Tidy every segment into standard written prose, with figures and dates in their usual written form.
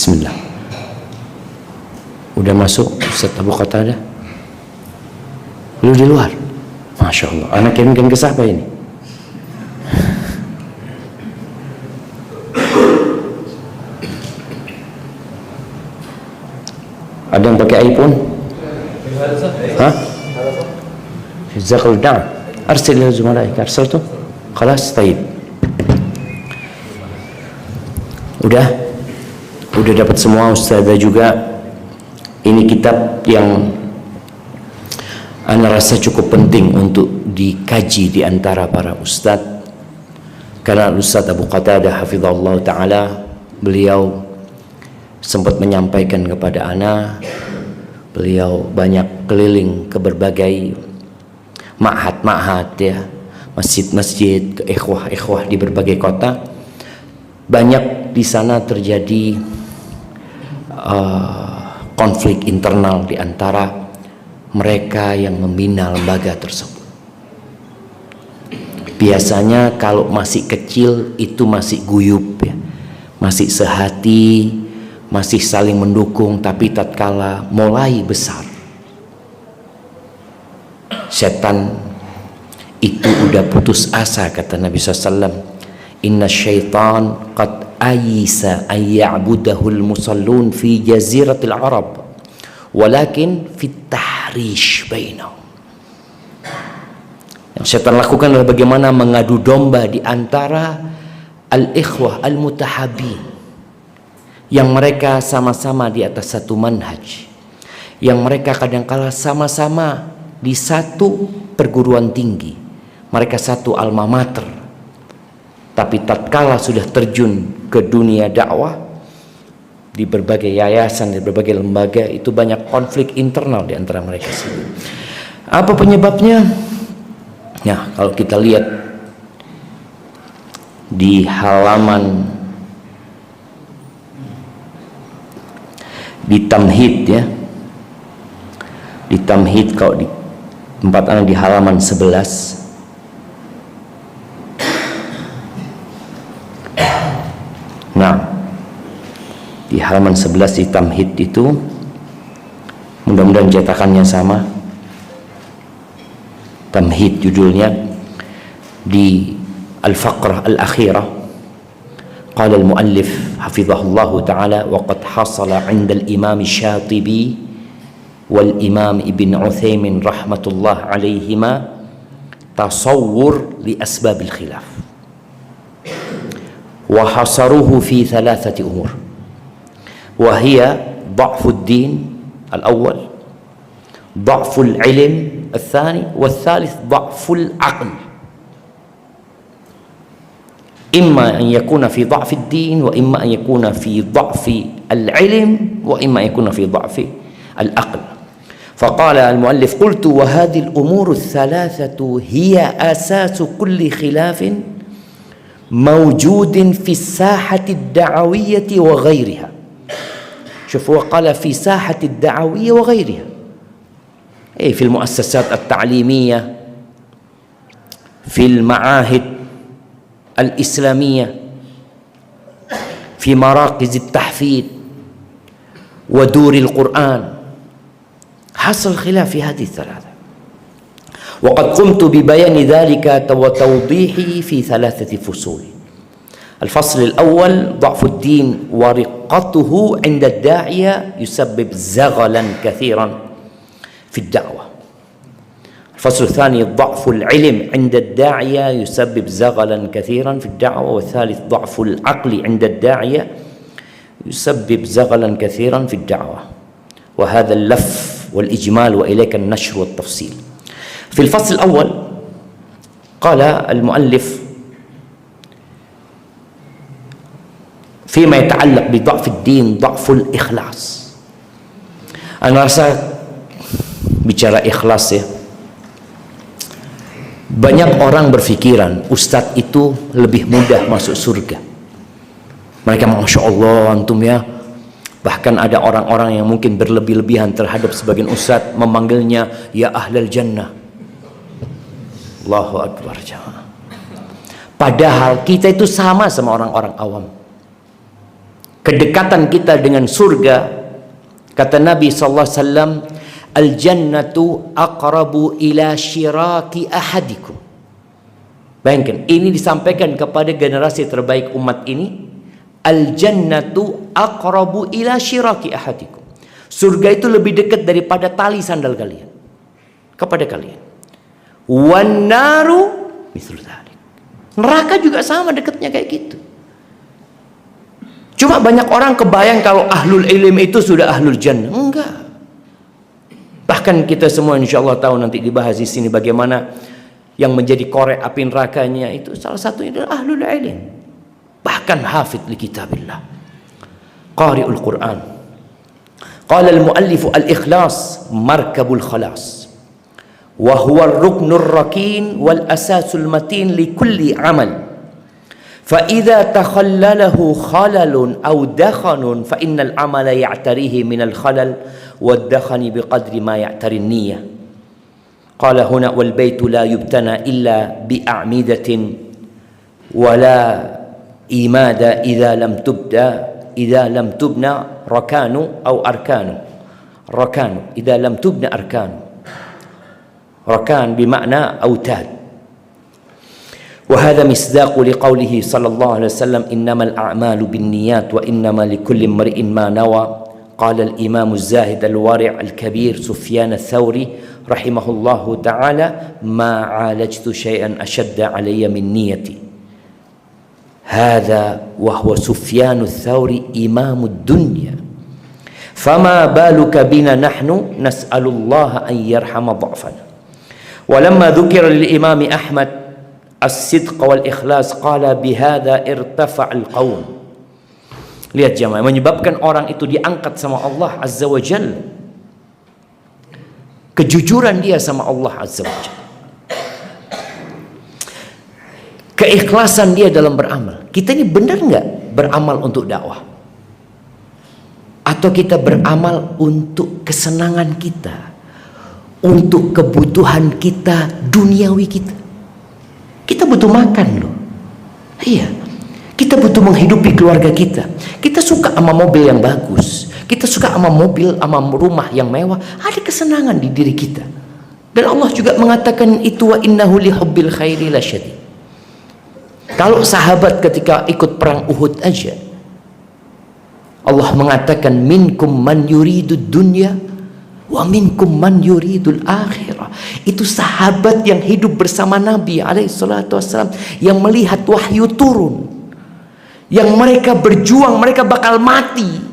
Bismillah. Udah masuk Ustaz Abu Qatadah? Lu di luar? Masya Allah. Anak kirimkan ke siapa ini? Ada yang pakai iPhone? Hah? Jazakallah. Arsil ya zumalaik. Arsaltu? Khalas, taib. Udah dapat semua ustazah juga. Ini kitab yang ana rasa cukup penting untuk dikaji di antara para ustaz, karena Ustaz Abu Qatadah hafizahullah ta'ala, beliau sempat menyampaikan kepada ana, beliau banyak keliling ke berbagai ma'had ya, masjid-masjid, ke ikhwah di berbagai kota. Banyak di sana terjadi konflik internal di antara mereka yang membina lembaga tersebut. Biasanya kalau masih kecil itu masih guyub ya, masih sehati, masih saling mendukung. Tapi tatkala mulai besar, setan itu udah putus asa, kata Nabi SAW. Inna syaitan qad ayisa an ya'budahul musallun fi jaziratil Arab walakin fit tahrish bainahum. Yang syaitan lakukan adalah bagaimana mengadu domba di antara al-ikhwah al-mutahabin, yang mereka sama-sama di atas satu manhaj, yang mereka kadangkala sama-sama di satu perguruan tinggi, mereka satu alma mater. Tapi tatkala sudah terjun ke dunia dakwah di berbagai yayasan, di berbagai lembaga, itu banyak konflik internal di antara mereka sendiri. Apa penyebabnya? Ya, kalau kita lihat di halaman di Tamhid ya, di Tamhid, kalau di tempat anak di halaman 11. Nah, di halaman 11 di Tamhid itu, mudah-mudahan cetakannya sama. Tamhid judulnya, di al-faqrah al-akhirah qala al-muallif hafizahullah ta'ala wa qad hasala 'inda al-imam Syatibi wal imam Ibn Utsaimin rahmatullah alaihima tasawwur li asbabil khilaf wa hasaruhu fi thalathati umur wa hiya dha'fud din al-awwal, dha'ful ilm al-thani, wal-thalith dha'ful aql. Imma an yakuna fi dha'fid din, wa imma an yakuna fi dha'fi al-ilm, wa imma an yakuna fi dha'fi al-aql. فقال المؤلف قلت وهذه الأمور الثلاثة هي أساس كل خلاف موجود في الساحة الدعوية وغيرها. شوفوا، قال في ساحة الدعوية وغيرها، أي في المؤسسات التعليمية، في المعاهد الإسلامية، في مراكز التحفيظ ودور القرآن، حصل خلاف في هذه الثلاثة. وقد قمت ببيان ذلك وتوضيحه في ثلاثة فصول. الفصل الأول ضعف الدين ورقته عند الداعية يسبب زغلا كثيرا في الدعوة. الفصل الثاني ضعف العلم عند الداعية يسبب زغلا كثيرا في الدعوة. والثالث ضعف العقل عند الداعية يسبب زغلا كثيرا في الدعوة. وهذا اللف والإجمال وإليك النشر والتفصيل. في الفصل الأول قال المؤلف فيما يتعلق بضعف الدين ضعف الإخلاص. أنا rasa bicara ikhlas ya, banyak orang berpikiran ustadz itu lebih mudah masuk surga. Mereka Masya Allah antum ya, bahkan ada orang-orang yang mungkin berlebih-lebihan terhadap sebagian ustadz, memanggilnya ya ahlal jannah. Allahu Akbar jamaah. Padahal kita itu sama orang-orang awam. kedekatan kita dengan surga, kata Nabi sallallahu alaihi wasallam, al-jannatu aqrabu ila syiraki ahadikum. Bayangkan, ini disampaikan kepada generasi terbaik umat ini. Al-jannatu aqrabu ila syiraki ahadikum. Surga itu lebih dekat daripada tali sandal kalian kepada kalian. Wan naru mithlu dzalik. Neraka juga sama dekatnya kayak gitu. Cuma banyak orang kebayang kalau ahlul ilm itu sudah ahlul jannah. Enggak. Bahkan kita semua insyaallah tahu, nanti dibahas di sini bagaimana yang menjadi korek api nerakanya itu salah satunya adalah ahlul ilm. Bahkan hafidh li kitabillah, qari'ul Quran. Qala al-muallif al-ikhlas markabul khalas, wa huwa ar-ruknur rakin wal asasul matin li kulli amal. Fa idza takhallalahu khalalun aw dakhanun fa innal amala ya'tarihi min al-khalal wad dakhani biqadri ma ya'tari an-niyyah. Qala huna wal baitu la yubtana illa bi a'midatin wala imada idza lam tubna rakanu aw arkanu. Rakanu idza lam tubna arkanu. Rakan bimakna autad. Wa hadha misdaq liqaulihi sallallahu alaihi wasallam innamal a'malu binniyat wa innama likulli imri'in ma nawa. Qala al-imam az-zahid al-wari' al-kabir Sufyan ats-Tsauri rahimahullahu ta'ala ma 'alajtu shay'an ashadda 'alayya min niyyati. Hadha wa huwa Sufyan ats-Tsauri imamud dunya. Fama baluka bina nahnu nas'alullaha an yarhama dha'fana. ولما ذكر للإمام أحمد الصدق والإخلاص قال بهذا ارتفع القوم. Lihat jemaah, menyebabkan orang itu diangkat sama Allah Azza wa Jalla, kejujuran dia sama Allah Azza wa Jalla, keikhlasan dia dalam beramal. Kita ini benar nggak beramal untuk dakwah? Atau kita beramal untuk kesenangan kita, untuk kebutuhan kita duniawi kita? Kita butuh makan loh. Iya, kita butuh menghidupi keluarga kita. Kita suka sama mobil yang bagus, kita suka sama mobil, sama rumah yang mewah. Ada kesenangan di diri kita. Dan Allah juga mengatakan itu, wa innahu li hubbil khairi lasyadid. Kalau sahabat ketika ikut perang Uhud aja, Allah mengatakan minkum man yuridud dunya wa minkum man yuridul akhirah. Itu sahabat yang hidup bersama Nabi alaihissalatu wassalam, yang melihat wahyu turun, yang mereka berjuang, mereka bakal mati.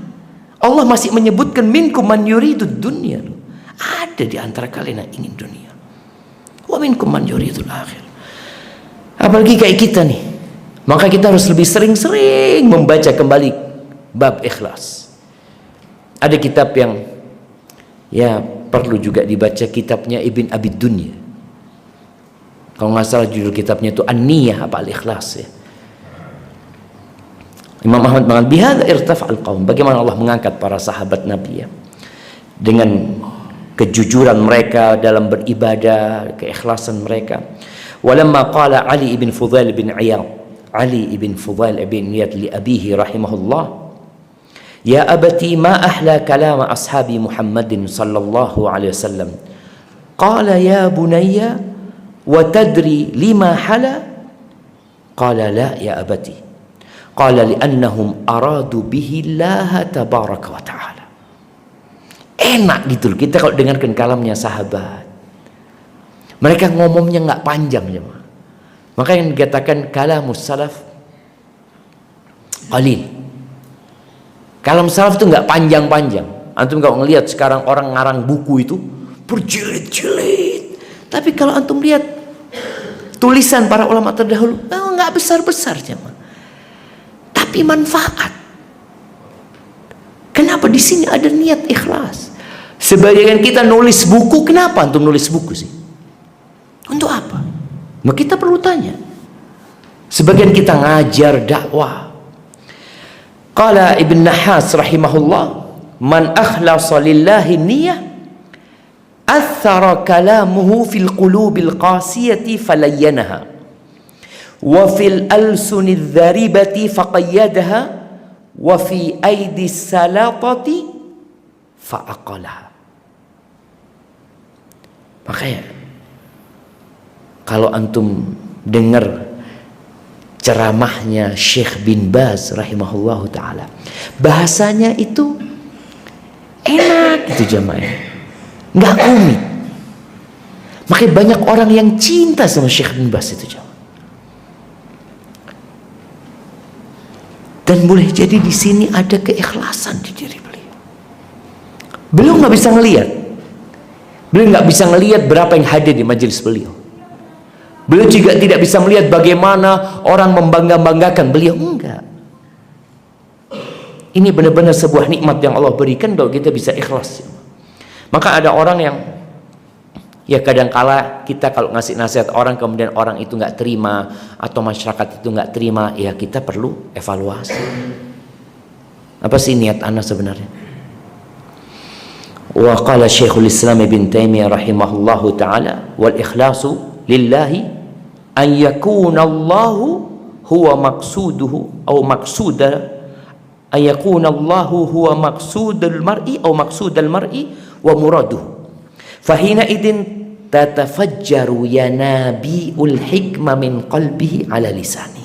Allah masih menyebutkan minkum man yuridud dunya. Ada di antara kalian yang ingin dunia. Wa minkum man yuridul akhirah. Apalagi kayak kita nih, maka kita harus lebih sering-sering membaca kembali bab ikhlas. Ada kitab yang ya perlu juga dibaca, kitabnya Ibn Abi Dunya. Kalau nggak salah judul kitabnya itu An-Niyah apa Al-Ikhlas ya. Imam Ahmad mengatakan bihadza irtafa'al qaum. Bagaimana Allah mengangkat para sahabat Nabi ya, dengan kejujuran mereka dalam beribadah, keikhlasan mereka. Walamma qala Ali ibn Fudail bin Iyad, Ali ibn Fudail bin Iyad li abihi rahimahullah, ya abati ma ahla kalam ashabi Muhammadin sallallahu alaihi wasallam. Qala ya bunayya wa tadri lima hala? Qala la ya abati. Qala li'annahum aradu bihi Allah tabaraka wa ta'ala. Enak gitu loh kita kalau dengarkan kalamnya sahabat. Mereka ngomongnya nggak panjang ya. Maka yang dikatakan kalamus salaf qalil. Kalam salaf itu nggak panjang-panjang. Antum kalau ngelihat sekarang orang ngarang buku itu berjilid-jilid. Tapi kalau antum lihat tulisan para ulama terdahulu, nggak besar-besar jemaah. Tapi manfaat. Kenapa di sini ada niat ikhlas? Sebagian kita nulis buku, kenapa antum nulis buku sih? Untuk apa? Nah, kita perlu tanya. Sebagian kita ngajar dakwah. Qala Ibn Nahas rahimahullah, man akhlasa lillahi niyyah athara kalamuhu fil qulubil qasiyati falayyanaha wa fil alsunidh dharibati faqayyadaha wa fi aidis salatati fa'aqalaha. Makanya kalau antum dengar ceramahnya Syekh bin Baz rahimahullahu ta'ala, bahasanya itu enak gitu jamaah, nggak rumit. Makanya banyak orang yang cinta sama Syekh bin Baz itu jamaah. Dan boleh jadi di sini ada keikhlasan di diri beliau. Beliau nggak bisa ngelihat, beliau nggak bisa ngelihat berapa yang hadir di majelis beliau. Beliau juga tidak bisa melihat bagaimana orang membangga-banggakan beliau. Enggak. Ini benar-benar sebuah nikmat yang Allah berikan kalau kita bisa ikhlas. Maka ada orang yang ya kadangkala kita kalau ngasih nasihat orang kemudian orang itu nggak terima atau masyarakat itu nggak terima, ya kita perlu evaluasi. Apa sih niat ana sebenarnya? Wa qala Syekhul Islam Ibn Taimiyah rahimahullahu taala, wal ikhlasu lillahi an yakuna Allahu huwa maqsuduhu aw maqsuda an yakuna Allahu huwa maqsudul mar'i aw maqsudal mar'i wa muraduhu fahina idin tatafajjaru yanabiul hikmah min qalbihi ala lisani.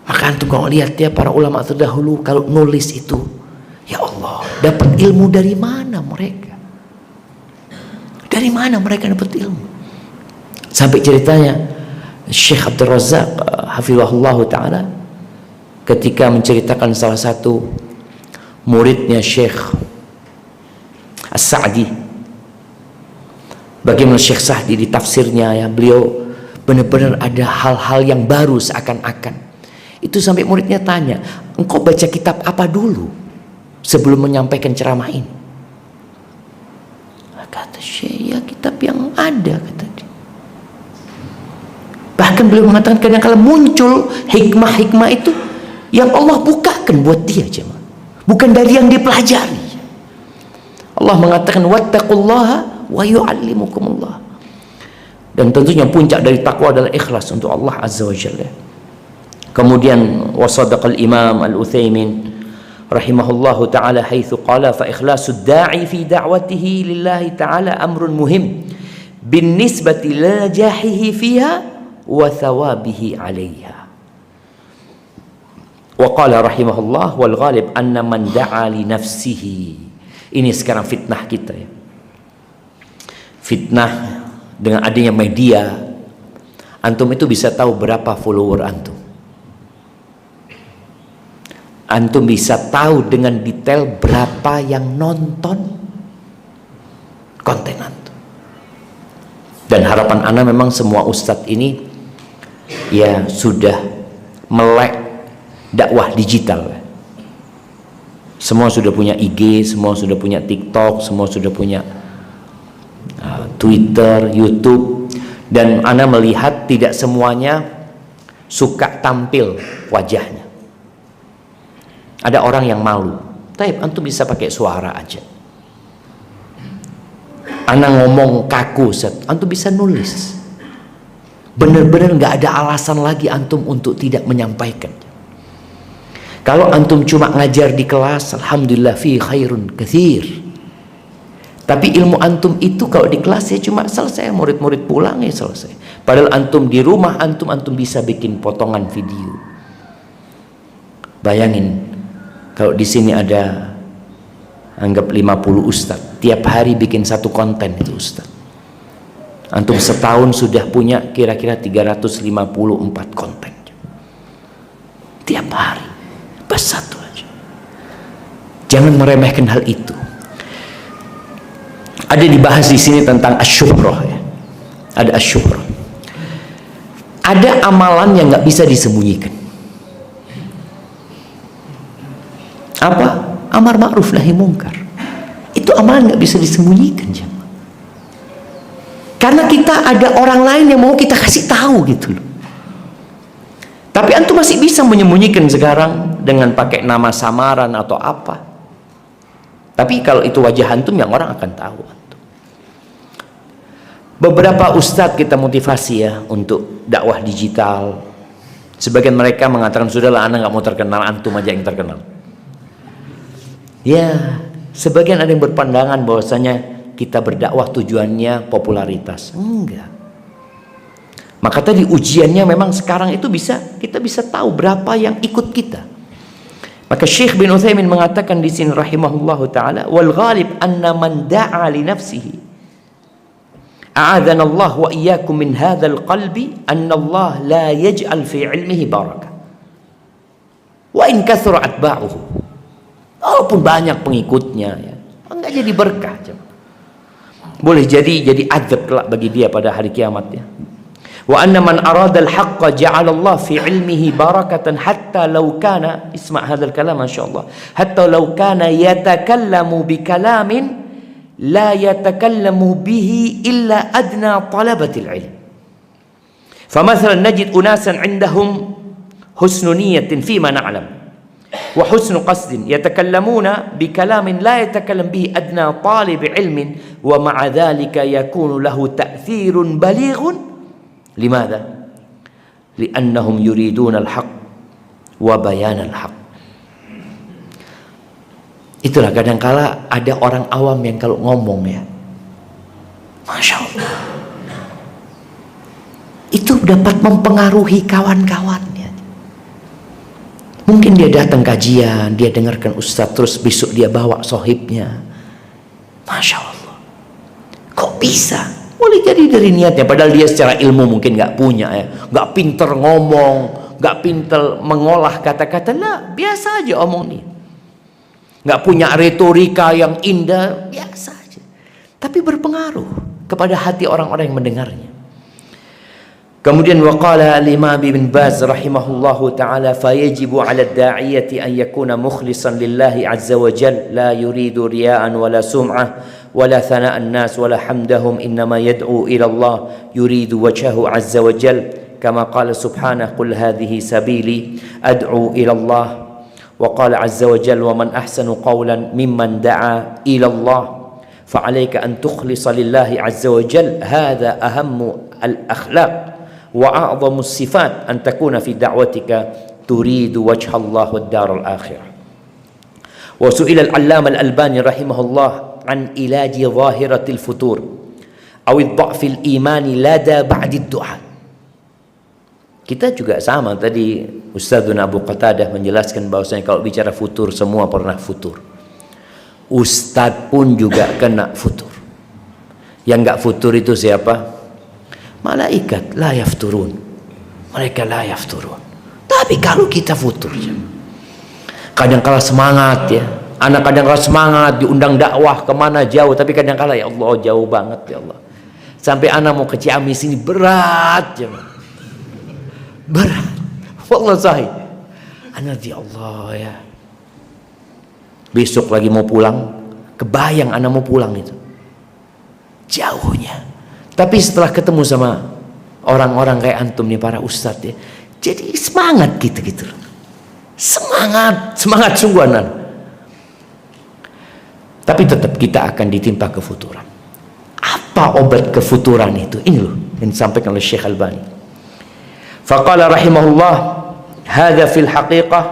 Maka antum kalau lihat ya para ulama terdahulu kalau nulis itu, ya Allah, dapat ilmu dari mana mereka? Dari mana mereka dapat ilmu? Sampai ceritanya Syekh Abdul Razak hafizahullah ta'ala ketika menceritakan salah satu muridnya Syekh As-Sa'di, bagaimana Syekh Sa'di di tafsirnya ya, beliau benar-benar ada hal-hal yang baru seakan-akan. Itu sampai muridnya tanya, engkau baca kitab apa dulu sebelum menyampaikan ceramah ini? Kata Syekh, ya kitab yang ada, kata dia. Bahkan beliau mengatakan kadang-kadang muncul hikmah-hikmah itu yang Allah bukakan buat dia, jemaah. Bukan dari yang dipelajari. Allah mengatakan wattaqullaha wa yu'allimukumullah. Dan tentunya puncak dari takwa adalah ikhlas untuk Allah Azza wa Jalla. Kemudian wasadaqal Imam Al-Utsaimin rahimahullahu ta'ala haitsu qala fa ikhlasu da'i fi da'watihi lillahi ta'ala amrun muhim bin nisbati la jahihi fiha wa thawabihi 'alayha. Wa qala rahimahullah wal ghalib anna man da'a li nafsihi. Ini sekarang fitnah kita ya. Fitnah dengan adanya media, antum itu bisa tahu berapa follower antum. Antum bisa tahu dengan detail berapa yang nonton konten antum. Dan harapan ana memang semua ustadz ini ya sudah melek dakwah digital. Semua sudah punya IG, semua sudah punya TikTok, semua sudah punya Twitter, YouTube. Dan ana melihat tidak semuanya suka tampil wajahnya. Ada orang yang malu. Taib, antum bisa pakai suara aja. Ana ngomong kaku, antum bisa nulis. Benar-benar nggak ada alasan lagi antum untuk tidak menyampaikan. Kalau antum cuma ngajar di kelas, alhamdulillah fi khairun katsir. Tapi ilmu antum itu kalau di kelas ya cuma selesai, murid-murid pulang ya selesai. Padahal antum di rumah antum bisa bikin potongan video. Bayangin kalau di sini ada anggap 50 ustadz, tiap hari bikin satu konten itu ustadz. Antum setahun sudah punya kira-kira 354 konten. Tiap hari. Pas satu aja. Jangan meremehkan hal itu. Ada dibahas di sini tentang asyuhrah ya. Ada asyuhrah. Ada amalan yang nggak bisa disembunyikan. Apa? Amar ma'ruf nahi mungkar. Itu amalan nggak bisa disembunyikan, jemaah. Karena kita ada orang lain yang mau kita kasih tahu gitu loh. Tapi antum masih bisa menyembunyikan sekarang dengan pakai nama samaran atau apa. Tapi kalau itu wajah antum yang orang akan tahu antum. Beberapa ustadz kita motivasi ya untuk dakwah digital. Sebagian mereka mengatakan, sudahlah anak nggak mau terkenal, antum aja yang terkenal. Ya, sebagian ada yang berpandangan bahwasanya kita berdakwah tujuannya popularitas. Enggak. Maka tadi ujiannya memang sekarang itu kita bisa tahu berapa yang ikut kita. Maka Syekh bin Utsaimin mengatakan di sini rahimahullahu taala, wal ghalib anna man da'a li nafsihi a'adzana Allah wa iyyakum min hadzal qalbi anna Allah la yaj'al fi ilmihi barakah wa in kathura atba'uhu. Walaupun banyak pengikutnya ya, enggak jadi berkah. Boleh jadi azab kelak bagi dia pada hari kiamat ya. Wa anna man arada al-haqqa ja'ala Allah fi ilmihi barakatan hatta law kana, isma' hadzal kalam masyaallah, hatta law kana yatakallamu bi kalamin la yatakallamu bihi illa adna talabatil ilm. Famathalan najid unasan 'indahum husnu niyyatin fima na'lam wa husnu qasdin yatakallamuna bi kalamin la yatakallam bihi adna talib ilmin wa ma'a dhalika yakunu lahu ta'thirun balighun. Limadha? Li'annahum yuriduna al-haq wa bayan al-haq. Itulah kadangkala ada orang awam yang kalau ngomong ya, Masya Allah, itu dapat mempengaruhi kawan-kawannya. Mungkin dia datang kajian, dia dengarkan ustadz, terus besok dia bawa sohibnya. Masya Allah, kok bisa? Boleh jadi dari niatnya, padahal dia secara ilmu mungkin nggak punya ya, nggak pinter ngomong, nggak pinter mengolah kata-kata, lah biasa aja omong nih, nggak punya retorika yang indah, biasa aja, tapi berpengaruh kepada hati orang-orang yang mendengarnya. Kemudian waqala al-Imam Ibn Baz rahimahullahu taala, fayajibu 'ala ad-da'iyati an yakuna mukhlishan lillahi 'azza wa jalla, la yuridu riya'an wala sum'ah ولا ثناء الناس ولا حمدهم إنما يدعو إلى الله يريد وجهه عز وجل كما قال سبحانه قل هذه سبيلي أدعو إلى الله وقال عز وجل ومن أحسن قولا ممن دعا إلى الله فعليك أن تخلص لله عز وجل هذا أهم الأخلاق وأعظم الصفات أن تكون في دعوتك تريد وجه الله والدار الآخرة. وسئل العلامة الألباني رحمه الله عن علاج ظاهرة الفتور أو الضعف الإيماني لدى بعد الدعاء. Kita juga sama, tadi Ustadzuna Abu Qatadah menjelaskan bahwasanya kalau bicara futur, semua pernah futur. Ustadz pun juga kena futur. Yang enggak futur itu siapa? Malaikat la yafturun. Mereka la yafturun. Tapi kalau kita futur, kadang-kala semangat ya. Anak kadang-kala semangat diundang dakwah kemana jauh, tapi kadang-kala ya Allah jauh banget ya Allah. Sampai anak mau ke Ciamis ini berat ya. Berat. Wallah sahih. Anak ya Allah ya. Besok lagi mau pulang, kebayang anak mau pulang itu. Jauhnya. Tapi setelah ketemu sama orang-orang kayak antum nih, para ustadz ya, jadi semangat gitu. Semangat sungguhanan. Tapi tetap kita akan ditimpa kefuturan. Apa obat kefuturan itu? Ini loh yang disampaikan oleh Syekh Albani. Faqala rahimahullah, hadza fil haqiqah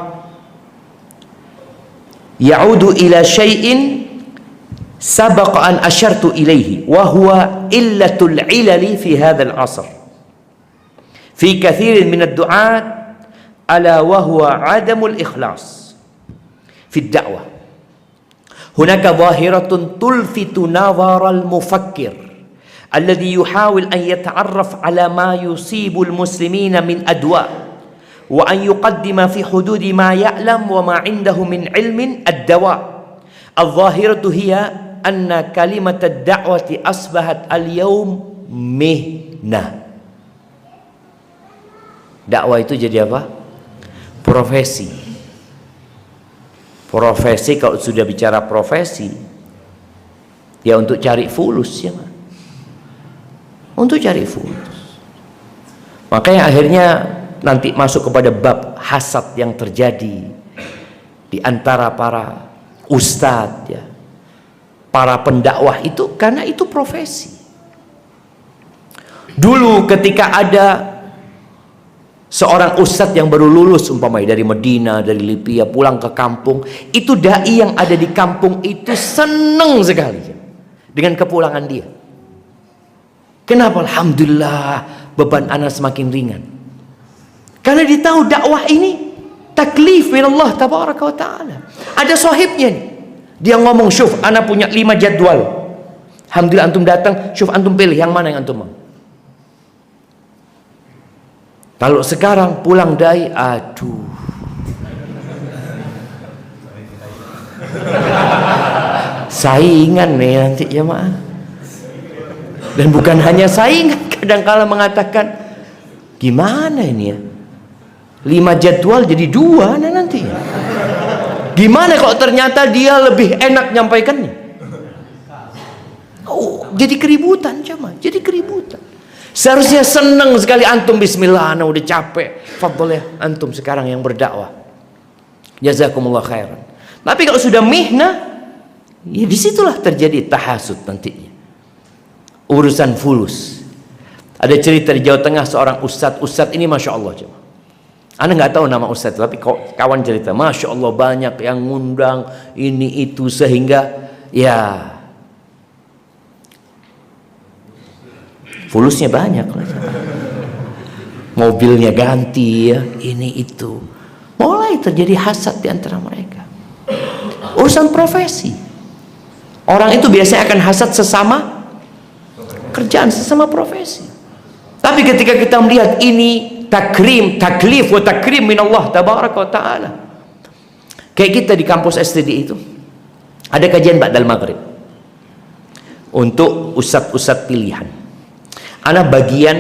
ya'udu ila syai'in sabaqa an asyartu ilaihi wa huwa illatul ilali fi hadzal 'asr. Fi katsirin min ad-du'at ala wa huwa 'adamul ikhlas fi ad-da'wah. Hunaka zahiratun tulfitu nazaral mufakkir alladhi yuhawil an yata'arraf ala ma yusibul muslimina min adwa wa an yuqaddima fi hududi ma ya'lam wa ma 'indahu min ilmin ad-dawa. Al-zahiratu hiya anna kalimat ad-da'wati asbahat al-yawm mihnah. Dakwah itu jadi apa? Profesi. Profesi, kalau sudah bicara profesi ya untuk cari fulus ya, untuk cari fulus. Makanya akhirnya nanti masuk kepada bab hasad yang terjadi di antara para ustadz ya, para pendakwah itu, karena itu profesi. Dulu ketika ada Seorang ustadz yang baru lulus umpamanya dari Medina, dari Libya, pulang ke kampung, itu dai yang ada di kampung itu seneng sekali dengan kepulangan dia. Kenapa? Alhamdulillah, beban anak semakin ringan. Karena dia tahu dakwah ini taklif min Allah tabaraka wa ta'ala. Ada sahibnya nih. Dia ngomong, syuf, anak punya 5 jadwal. Alhamdulillah antum datang, syuf antum pilih yang mana yang antum mau. Kalau sekarang pulang dai, aduh. Saingan nih nanti jemaah. Dan bukan hanya saingan, kadang-kala mengatakan, gimana ini ya? 5 jadwal jadi 2 nanti. Gimana kalau ternyata dia lebih enak nyampaikannya? Oh, jadi keributan jemaah, jadi keributan. Seharusnya senang sekali antum, bismillah, ana udah capek. Fadhol ya antum sekarang yang berdakwah. Jazakumullah khairan. Tapi kalau sudah mihna, ya disitulah terjadi tahasud nantinya. Urusan fulus. Ada cerita di Jawa Tengah seorang ustadz ini masya Allah coba. Ana nggak tahu nama ustadz, tapi kawan cerita, masya Allah banyak yang ngundang ini itu sehingga ya fulusnya banyak lah. Mobilnya ganti ya, ini itu. Mulai terjadi hasad di antara mereka. Urusan profesi. Orang itu biasanya akan hasad sesama kerjaan, sesama profesi. Tapi ketika kita melihat ini taklif wa takrim min Allah tabaraka wa ta'ala. Kayak kita di kampus STD itu ada kajian ba'dal maghrib untuk ustadz pilihan. Anak bagian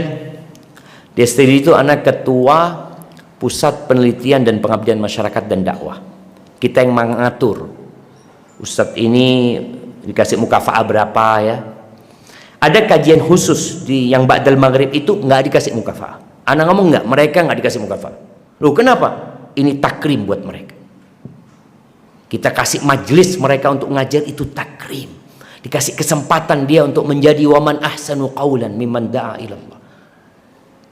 di STD itu, anak ketua pusat penelitian dan pengabdian masyarakat dan dakwah. Kita yang mengatur ustadz ini dikasih mukafa'ah berapa ya. Ada kajian khusus di yang ba'dal maghrib itu nggak dikasih mukafa'ah. Anak ngomong nggak, mereka nggak dikasih mukafa'ah. Loh kenapa? Ini takrim buat mereka. Kita kasih majelis mereka untuk ngajar, itu takrim. Dikasih kesempatan dia untuk menjadi waman ahsanu qawlan mimman da'a ilallah.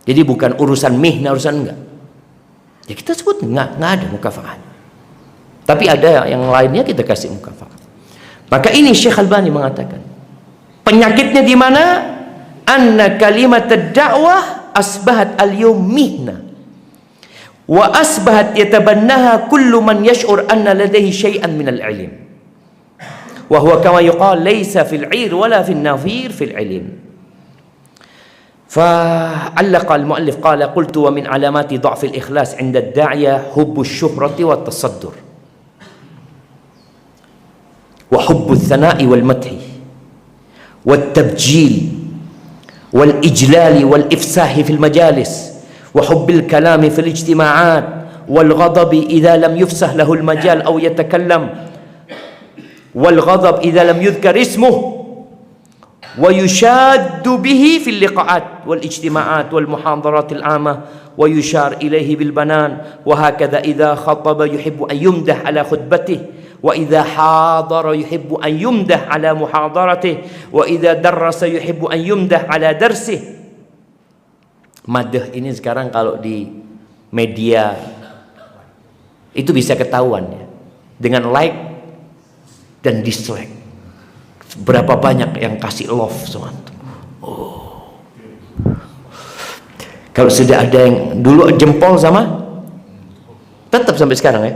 Jadi bukan urusan mihna, urusan enggak. Ya kita sebut nggak ada mukafa'ah. Tapi ada yang lainnya kita kasih mukafa'ah. Maka ini Syekh Albani mengatakan, penyakitnya di mana? Anna kalimat ad-da'wah asbahat al-yawm mihna wa asbahat yatabannaha kullu man yash'ur anna ladayhi syai'an min al-'ilm wa huwa kama yuqal laysa fil 'ir wala fil nafir fil 'ilm. فعلق المؤلف قال قلت ومن علامات ضعف الإخلاص عند الداعية حب الشهرة والتصدر وحب الثناء والمدح والتبجيل والإجلال والإفساح في المجالس وحب الكلام في الاجتماعات والغضب إذا لم يفسح له المجال أو يتكلم والغضب إذا لم يذكر اسمه ويشاد به في اللقاءات والاجتماعات والمحاضرات العامة ويشار إليه بالبنان وهكذا إذا خطب يحب أن يمدح على خطبته وإذا حاضر يحب أن يمدح على محاضرته وإذا درس يحب أن يمدح على درسه. Madah ini sekarang kalau di media itu bisa ketahuan ya, dengan like dan dislike. Berapa banyak yang kasih love sama itu. Oh. Kalau sudah ada yang dulu jempol sama, tetap sampai sekarang ya.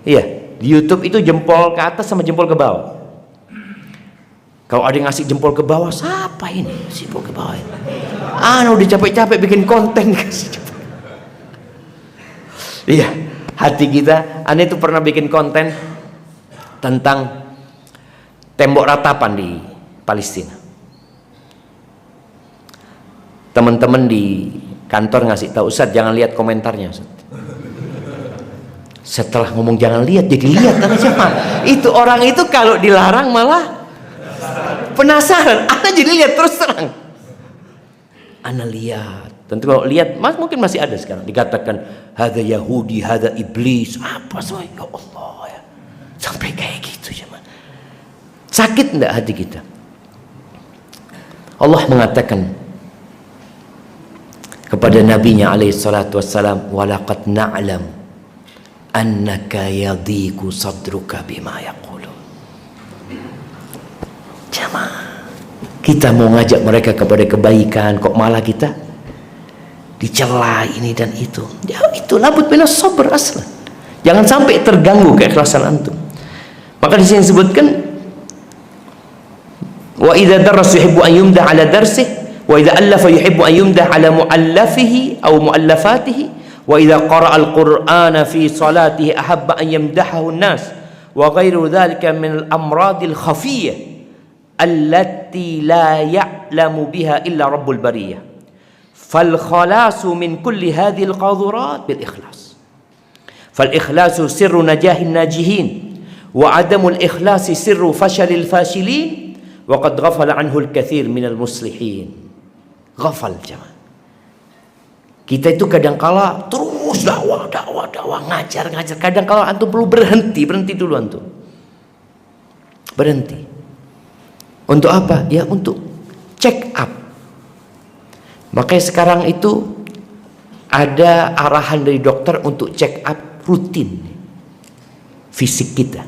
Iya, di YouTube itu jempol ke atas sama jempol ke bawah. Kalau ada yang ngasih jempol ke bawah, siapa ini? Jempol ke bawah. Udah capek-capek bikin konten kasih jempol. Iya, hati kita. Ana itu pernah bikin konten tentang tembok ratapan di Palestina. Teman-teman di kantor ngasih tahu, Ustaz jangan lihat komentarnya, Ustaz. Setelah ngomong jangan lihat, jadi lihat karena siapa? Itu orang itu kalau dilarang malah penasaran. Ana jadi lihat terus terang. Ana lihat. Tentu kalau lihat, Mas mungkin masih ada sekarang. Dikatakan hada Yahudi, hada iblis, apa semua. Ya Allah ya. Sampai kayak gitu ya. Sakit enggak hati kita? Allah mengatakan, kepada nabinya alaihi salatu wassalam, walaqad na'lam annaka yadhiqu sadruka bima yaqulun. Jamaah, kita mau ngajak mereka kepada kebaikan, kok malah kita dicela ini dan itu. Ya itu labud minas sabr aslan. Jangan sampai terganggu keikhlasan antum. Maka di sini disebutkan, wa idza darasa yuhibbu an yumdah ala darsihi, wa idza allafa yuhibbu an yumdah ala muallafihi aw muallafatihi, wa idza qara'a al-Qur'ana fi salatihi ahabba an yamdahahu an-nas, wa ghairu dhalika min al-amrad al-khafiyyah allati la ya'lamu biha illa rabbul bariyah. Fal khalasu min kulli hadhihi al-qadhurat bil ikhlas. Fal ikhlasu sirru najahin najihin, wa adamul ikhlasi sirru fashalil fashilin, wa qad ghafala anhu al-kathir minal muslihin. Ghafal jemaah. Kita itu kadangkala terus dakwah, ngajar. Kadangkala antum perlu berhenti dulu antum. Berhenti. Untuk apa? Ya untuk check up. Makanya sekarang itu ada arahan dari dokter untuk check up rutin fisik kita.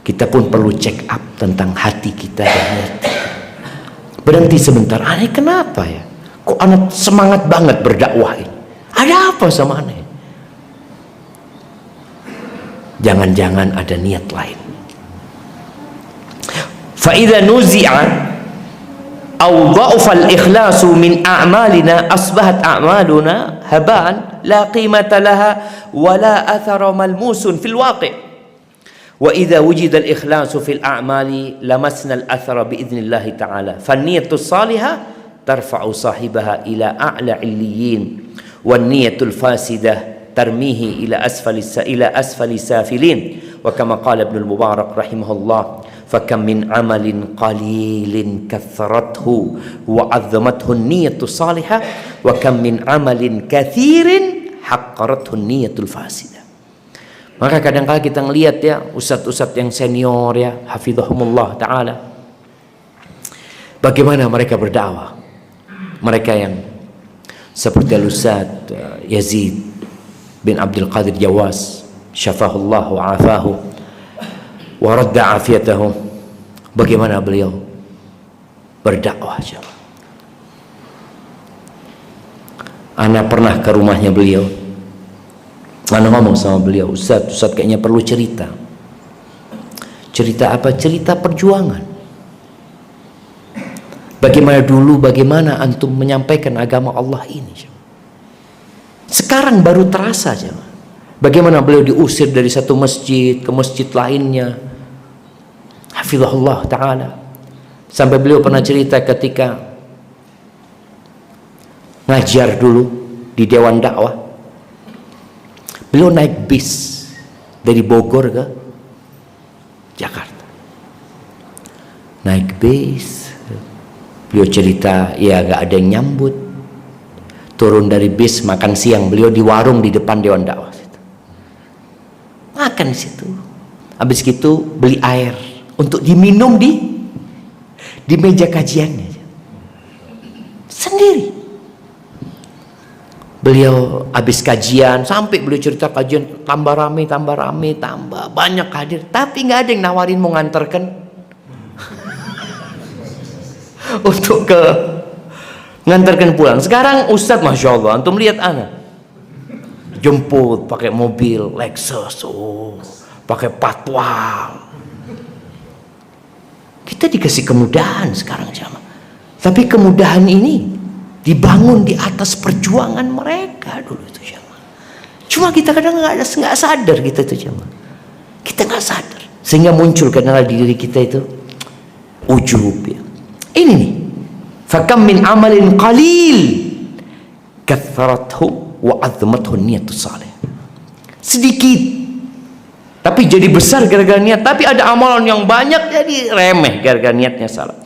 Kita pun perlu check up tentang hati kita dan hati. Berhenti sebentar. Aneh kenapa ya? Kok anak semangat banget berdakwah ini? Ada apa sama aneh? Jangan-jangan ada niat lain. Fa idza nuzi'a aw dha'afa al-ikhlasu min a'malina asbahat a'maluna haba'an la qimata laha wa la athara malmusun fil waqi'. Wa idza wujida al-ikhlasu fil a'mali lamasna al-athara bi idznillah ta'ala. Fan-niyyatu salihah tarfa'u sahibaha ila a'la 'illiyyin wan niyyatul fasidah tarmihi ila asfali safilin. Wa kama qala Ibnu al-Mubarak rahimahullah, fakam min amalin qalilin kathrathu wa 'azzamathu an-niyyatu salihah wa kam min amalin kathirin haqqarathu an-niyyatul fasidah. Maka kadang-kala kita ngelihat ya ustadz-ustadz yang senior ya, hafizahumullah ta'ala, bagaimana mereka berdakwah. Mereka yang seperti Al-Ustadz Yazid bin Abdul Qadir Jawas, syafahullah wa afahu wa radda afiyatahu, bagaimana beliau berdakwah. Ana pernah ke rumahnya beliau, ana ngomong sama beliau, Ustaz kayaknya perlu cerita. Cerita apa? Cerita perjuangan. Bagaimana dulu, bagaimana antum menyampaikan agama Allah ini. Sekarang baru terasa bagaimana beliau diusir dari satu masjid ke masjid lainnya, hafizahullah ta'ala. Sampai beliau pernah cerita ketika ngajar dulu di Dewan Dakwah, beliau naik bis dari Bogor ke Jakarta. Naik bis, beliau cerita ya gak ada yang nyambut. Turun dari bis, makan siang beliau di warung di depan Dewan Dakwah situ. Makan di situ. Habis itu beli air untuk diminum di meja kajiannya sendiri. Beliau habis kajian, sampai beliau cerita kajian tambah rame, tambah banyak hadir, tapi nggak ada yang nawarin mau nganterkan untuk nganterkan pulang. Sekarang Ustadz, masya Allah, antum lihat anak jemput pakai mobil Lexus, pakai patwal. Kita dikasih kemudahan sekarang jamaah, tapi kemudahan ini dibangun di atas perjuangan mereka dulu itu jamaah. Cuma kita kadang nggak sadar kita itu jamaah. Kita nggak sadar sehingga muncul karena di diri kita itu ujub ya. Ini nih, fakam min amalin qalil kathrathu wa 'azzamathu an-niyyatu salih. Sedikit tapi jadi besar gara-gara niat, tapi ada amalan yang banyak jadi remeh gara-gara niatnya salah.